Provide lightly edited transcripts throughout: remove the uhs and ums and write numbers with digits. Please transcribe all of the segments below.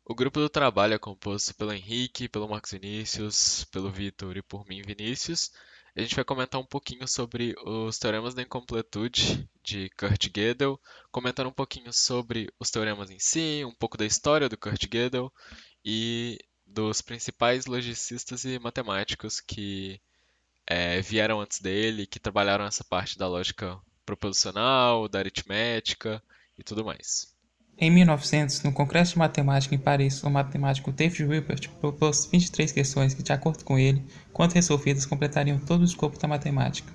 O grupo do trabalho é composto pelo Henrique, pelo Marcos Vinícius, pelo Vitor e por mim, Vinícius. A gente vai comentar um pouquinho sobre os teoremas da incompletude de Kurt Gödel, comentando um pouquinho sobre os teoremas em si, um pouco da história do Kurt Gödel e dos principais logicistas e matemáticos que vieram antes dele, que trabalharam essa parte da lógica proposicional, da aritmética e tudo mais. Em 1900, no Congresso de Matemática em Paris, o matemático David Hilbert propôs 23 questões que, de acordo com ele, quando resolvidas, completariam todo o escopo da matemática.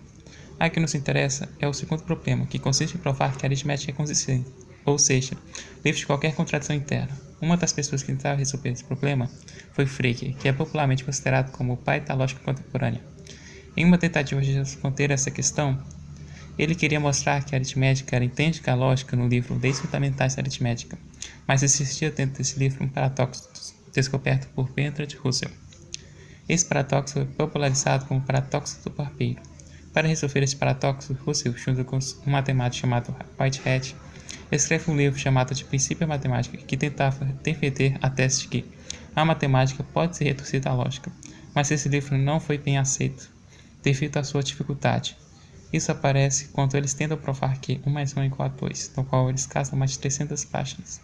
A que nos interessa é o segundo problema, que consiste em provar que a aritmética é consistente, ou seja, livre de qualquer contradição interna. Uma das pessoas que tentaram resolver esse problema foi Frege, que é popularmente considerado como o pai da lógica contemporânea. Em uma tentativa de responder essa questão, ele queria mostrar que a aritmética era idêntica à lógica no livro Leis Fundamentais da Aritmética, mas existia dentro desse livro um paradoxo descoberto por Bertrand Russell. Esse paradoxo foi popularizado como paradoxo do barbeiro. Para resolver esse paradoxo, Russell, junto com um matemático chamado Whitehead, escreve um livro chamado de Princípio Matemática, que tentava defender a tese de que a matemática pode ser reduzida à lógica, mas esse livro não foi bem aceito, devido à sua dificuldade. Isso aparece quando eles tentam provar que 1 mais 1 é igual a 2, no qual eles gastam mais de 300 páginas.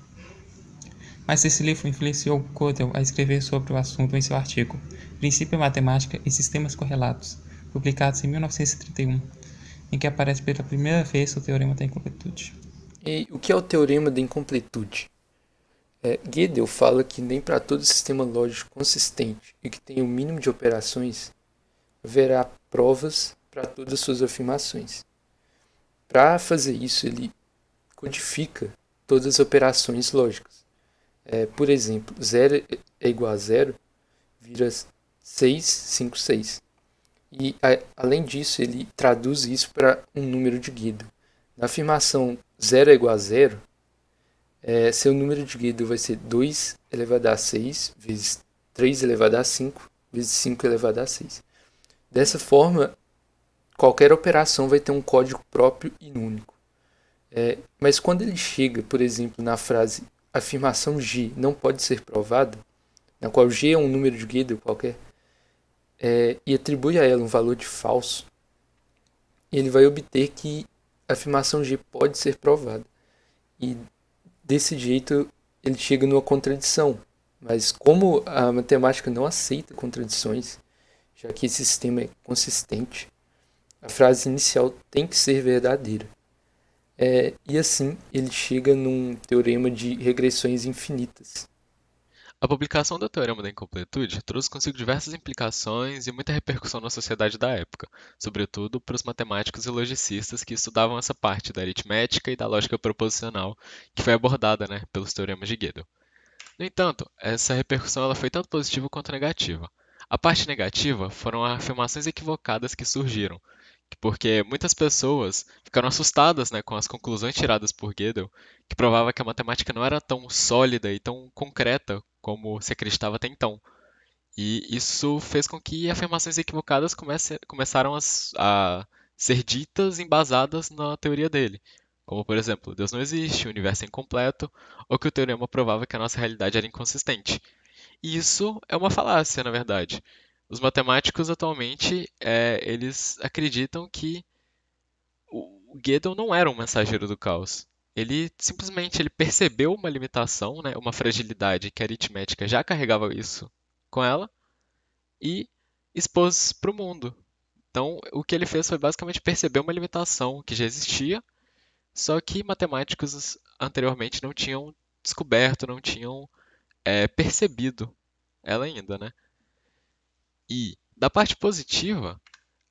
Mas esse livro influenciou Gödel a escrever sobre o assunto em seu artigo Princípio Matemática e Sistemas Correlatos, publicado em 1931, em que aparece pela primeira vez o teorema da incompletude. E o que é o teorema da incompletude? Gödel fala que nem para todo sistema lógico consistente e que tenha o mínimo de operações haverá provas para todas as suas afirmações. Para fazer isso, ele codifica todas as operações lógicas. Por exemplo, 0 é igual a 0 vira 656. E, além disso, ele traduz isso para um número de Gödel. Na afirmação 0 é igual a 0, seu número de Gödel vai ser 2 elevado a 6 vezes 3 elevado a 5 vezes 5 elevado a 6. Dessa forma, qualquer operação vai ter um código próprio e único. Mas quando ele chega, por exemplo, na frase afirmação G não pode ser provada, na qual G é um número de Gödel qualquer, e atribui a ela um valor de falso, ele vai obter que a afirmação G pode ser provada. E desse jeito ele chega numa contradição. Mas como a matemática não aceita contradições, já que esse sistema é consistente, a frase inicial tem que ser verdadeira. E assim ele chega num teorema de regressões infinitas. A publicação do Teorema da Incompletude trouxe consigo diversas implicações e muita repercussão na sociedade da época, sobretudo para os matemáticos e logicistas que estudavam essa parte da aritmética e da lógica proposicional que foi abordada, né, pelos teoremas de Gödel. No entanto, essa repercussão ela foi tanto positiva quanto negativa. A parte negativa foram afirmações equivocadas que surgiram, porque muitas pessoas ficaram assustadas, né, com as conclusões tiradas por Gödel, que provava que a matemática não era tão sólida e tão concreta como se acreditava até então. E isso fez com que afirmações equivocadas começaram a ser ditas embasadas na teoria dele. Como, por exemplo, Deus não existe, o universo é incompleto, ou que o teorema provava que a nossa realidade era inconsistente. E isso é uma falácia, na verdade. Os matemáticos atualmente, eles acreditam que o Gödel não era um mensageiro do caos. Ele simplesmente ele percebeu uma limitação, né, uma fragilidade que a aritmética já carregava isso com ela e expôs para o mundo. Então, o que ele fez foi basicamente perceber uma limitação que já existia, só que matemáticos anteriormente não tinham descoberto, não tinham percebido ela ainda, né? E da parte positiva,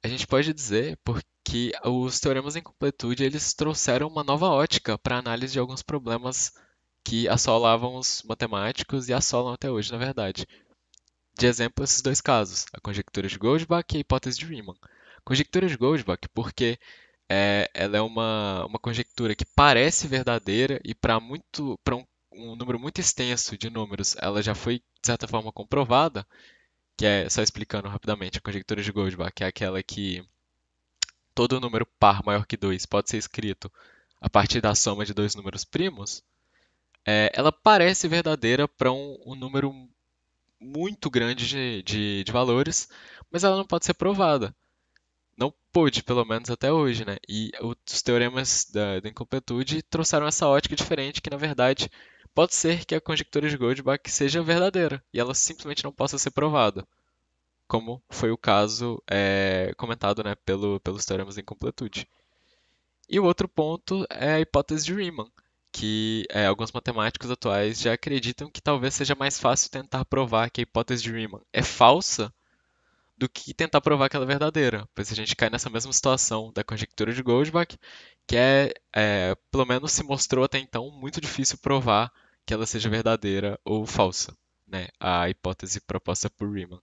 a gente pode dizer porque os teoremas em completude eles trouxeram uma nova ótica para a análise de alguns problemas que assolavam os matemáticos e assolam até hoje, na verdade. De exemplo, esses dois casos, a conjectura de Goldbach e a hipótese de Riemann. Conjectura de Goldbach porque ela é uma conjectura que parece verdadeira e para um número muito extenso de números ela já foi, de certa forma, comprovada, que é, só explicando rapidamente, a conjectura de Goldbach é aquela que todo número par maior que 2 pode ser escrito a partir da soma de dois números primos. ela parece verdadeira para um número muito grande de valores, mas ela não pode ser provada. Não pôde, pelo menos até hoje, né? E os teoremas da incompletude trouxeram essa ótica diferente, que na verdade pode ser que a conjectura de Goldbach seja verdadeira e ela simplesmente não possa ser provada, como foi o caso comentado, né, pelos teoremas da incompletude. E o outro ponto é a hipótese de Riemann, que alguns matemáticos atuais já acreditam que talvez seja mais fácil tentar provar que a hipótese de Riemann é falsa do que tentar provar que ela é verdadeira, pois a gente cai nessa mesma situação da conjectura de Goldbach, que pelo menos se mostrou até então muito difícil provar que ela seja verdadeira ou falsa, né? A hipótese proposta por Riemann.